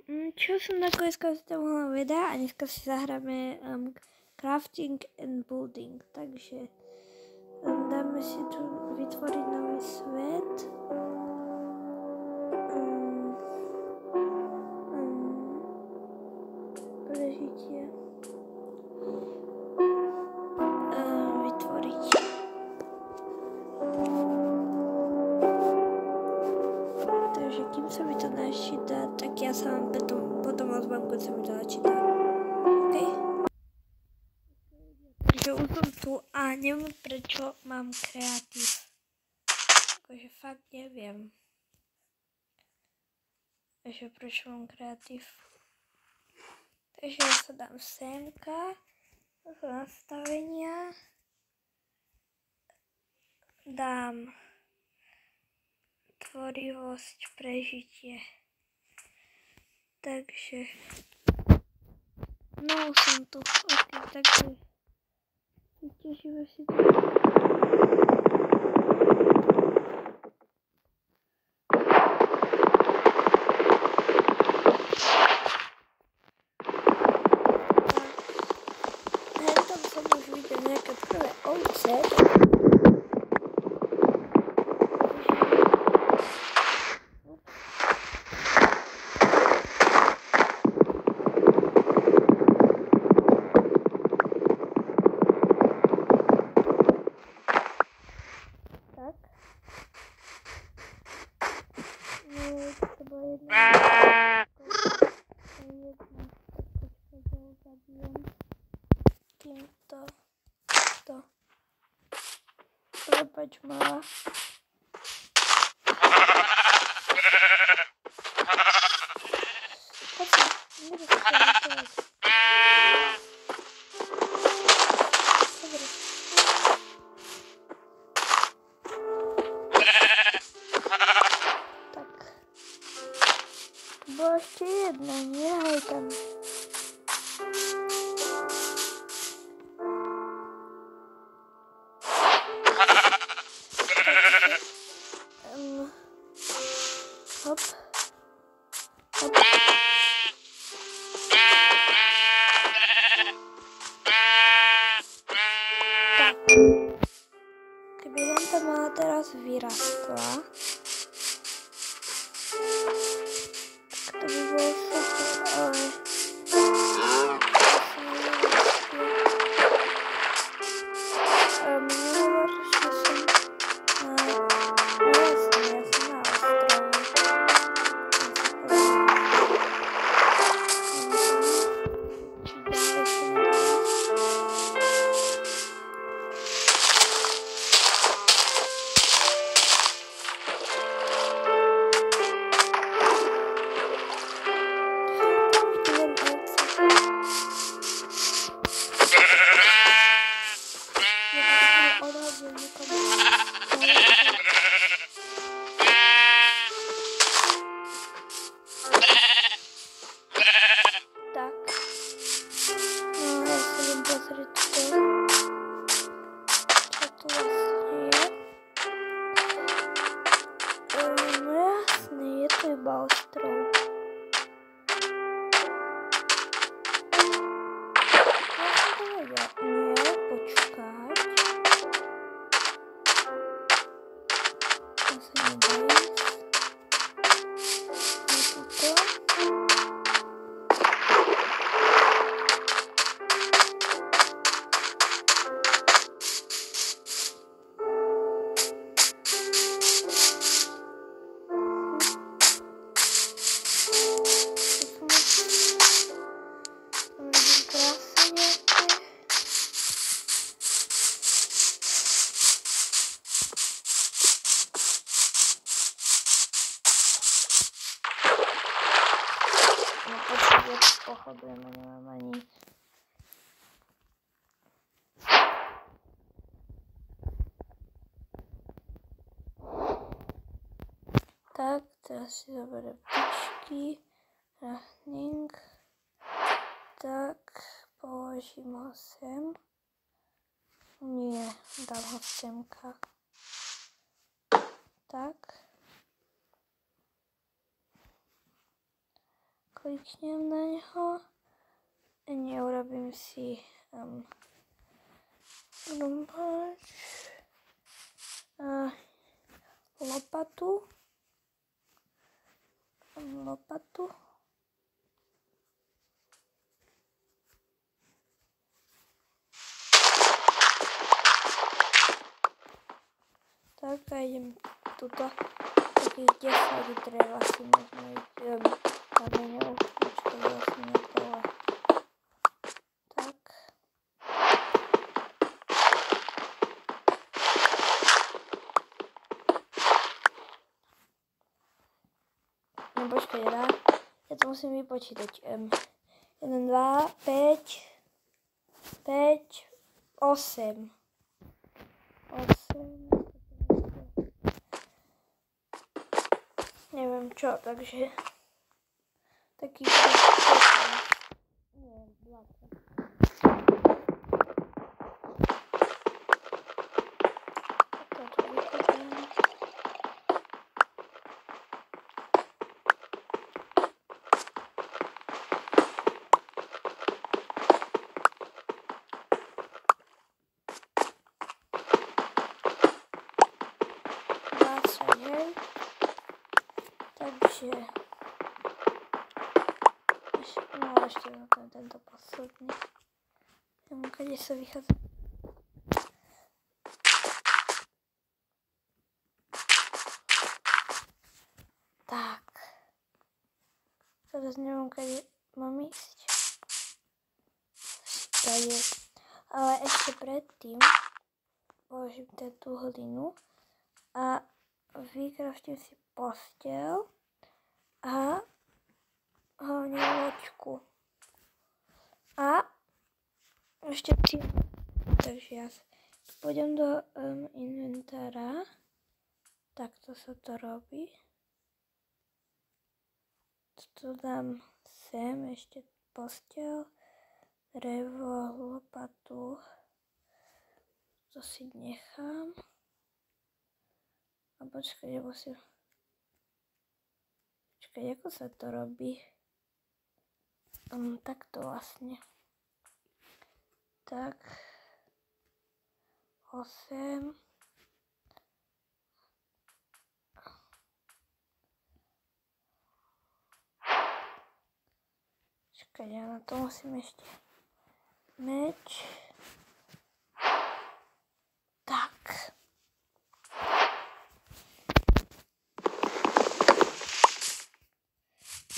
Čo som nakoniec z toho videa a dneska si zahráme crafting and building, takže dáme si tu vytvoriť nový svet. Prežitie. Vytvoriť. Takže kým sa mi to načíta, tak ja sa vám potom ozvám, keď sa mi to načíta. OK? Takže už som tu a neviem, prečo mám kreatív. Akože fakt neviem. Takže prečo mám kreatív. Takže ja sa dám semka. To sú nastavenia. Dám tvorivosť, prežitie. Takže no som tu. OK, takže vytešíme si to. Tam som už videl nejaké prvé ovce. Prepač ma. Tak. Bo ešte jedna, nehaj tam. Hop. Hop. Tak. Keby nám tá mala teraz vyrastla, tak to by bolo super, ale ostrov. Ja som to vedela. Nie, počkať. To sa nedá ísť. Je toto. Pochodujeme, nemám ani nic. Tak, teraz si zoberiem ptičky, crafting. Tak, položím ho sem. Nie, dám ho semka. Tak. kliknem na neho. Neurobím si lopatu. Tak a idem tuto takých 10 drev asi možno idem kameňov, počkaj, vlastne na dole. Tak. No počkaj, ja to musím vypočítať. 1, 2, 5, 8. Neviem čo, takže taký nie, 20. Toto vykopám. Takže ešte tento posledný. Neviem, kde sa vychádza. Tak. Teraz neviem, kde mám ísť. Tady. Ale ešte predtým položím tú hlinu a vykraftím si posteľ a hlavne loďku. A ešte tým. Takže ja pôjdem do inventára. Takto sa to robí. Tu dám sem ešte posteľ, drevo, lopatu. To si nechám. A počkaj, musím... Počkaj, ako sa to robí? Takto vlastne. Tak. 8. Počkaj, ja na to musím ešte meč. Tak.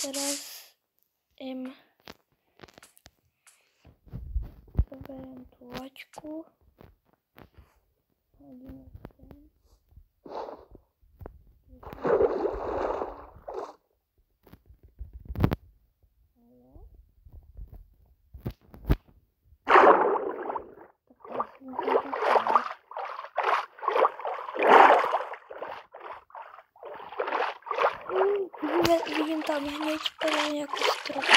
Teraz zoberiem tú loďku. Hodíme sem. Vidím tam hneď podľa nejakú struku.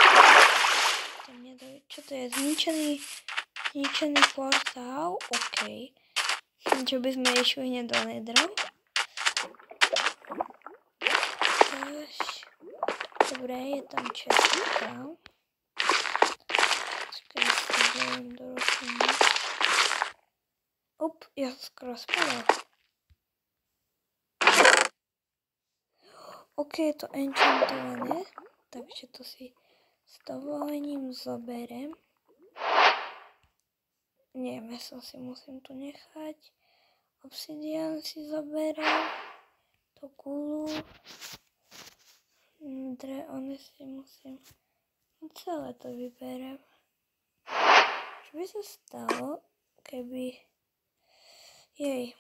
Čo to je? Zničený portál? OK. Čo by sme išli hneď do nedra? Dobre, je tam čestka. Počkaj, si dám do ruky. Ja skoro spadal. OK, je to enchantované, takže to si s dovolením zoberiem. Nie, meso si musím tu nechať. Obsidian si zoberiem. To gulu. One si musím... Celé to vyberiem. Čo by sa stalo, keby... Jej.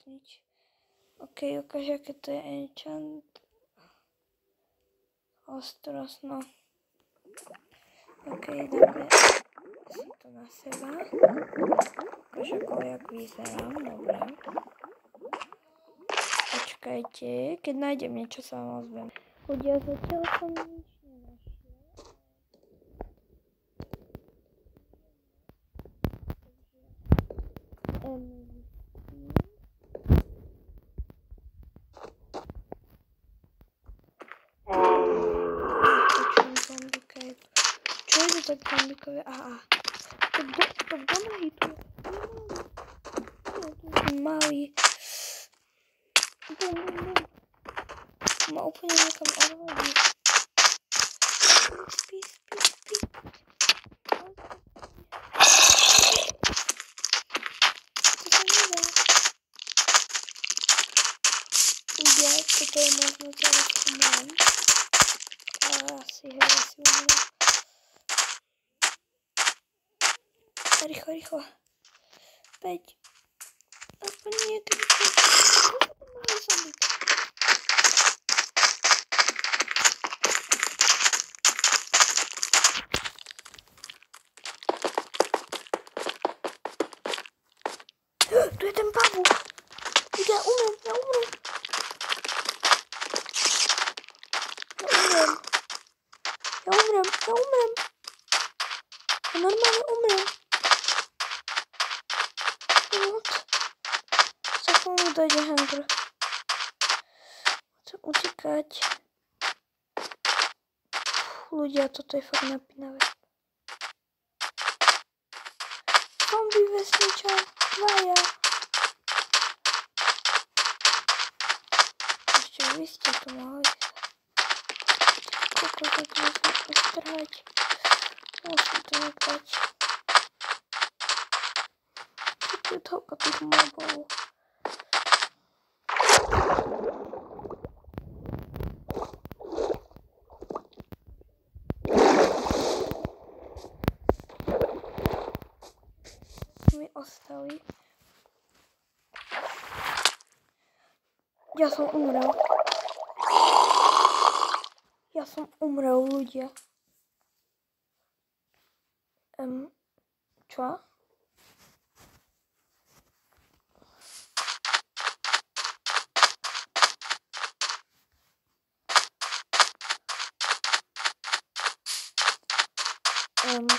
Nič. OK, ukáž, aké to je enchant. Ostrosno. OK, dáme si to na seba. Ukáž, ako jak vyzerám. Dobre. Počkajte, keď nájdem niečo, sa vám ozvem. Ľudia, zatiaľ som nič nenašiel. tak zombíkovia. Aha. To kto ma hituje? Malý. Ma úplne niekam odhodí. Spí. To sa nedá. Toto je možno teraz umrem. Asi umrem. Rýchlo. 5. Aspoň nie, ty malý zombík. Tu je ten pavúk. Ja umrem. Ja normálne umrem. Za chvíľu dojde hunger. Chcem utekať. Ľudia, toto je fakt napínavé. Zombie vesničan, 2. Ešte vy ste tu mohli. Koľko to tu musím ustrhať. Musím to nekať. Čo je toľko tých mobov? Mi ostali. Ja som umrel, ľudia. Čo?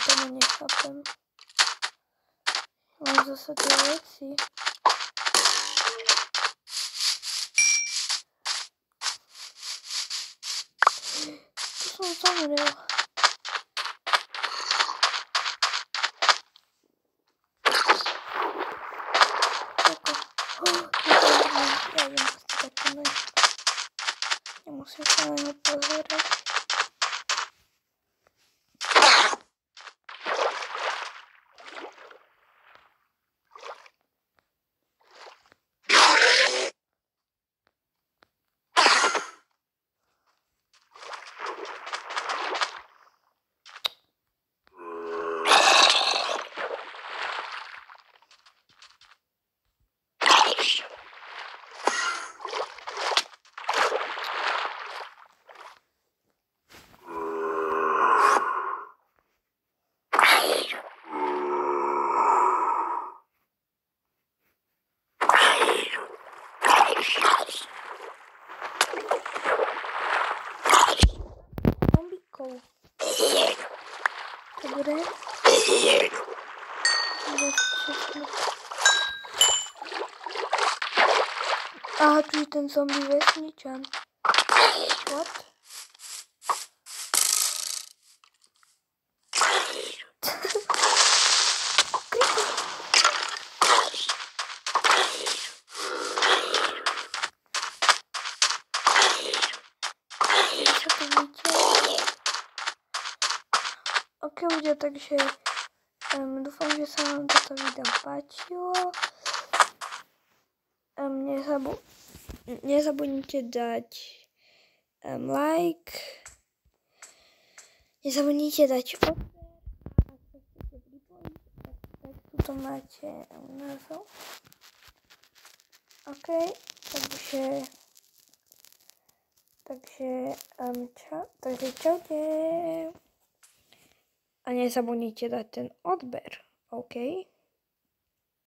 Tomu nechápem. Mám zase tie veci. Tu som zomrel. Ja idem postať ten len. Nemusím sa na neho pozerať. Zombíkov. Dobre. Aha, tu je ten zombie vesničan. What? Ok ľudia, takže dúfam, že sa vám toto video páčilo. Nezabudnite dať like. Nezabudnite dať odber. A ak sa chcete pripojiť, tak tuto máte názov. Ok, takže čaute. A nezabudnite dať ten odber, OK?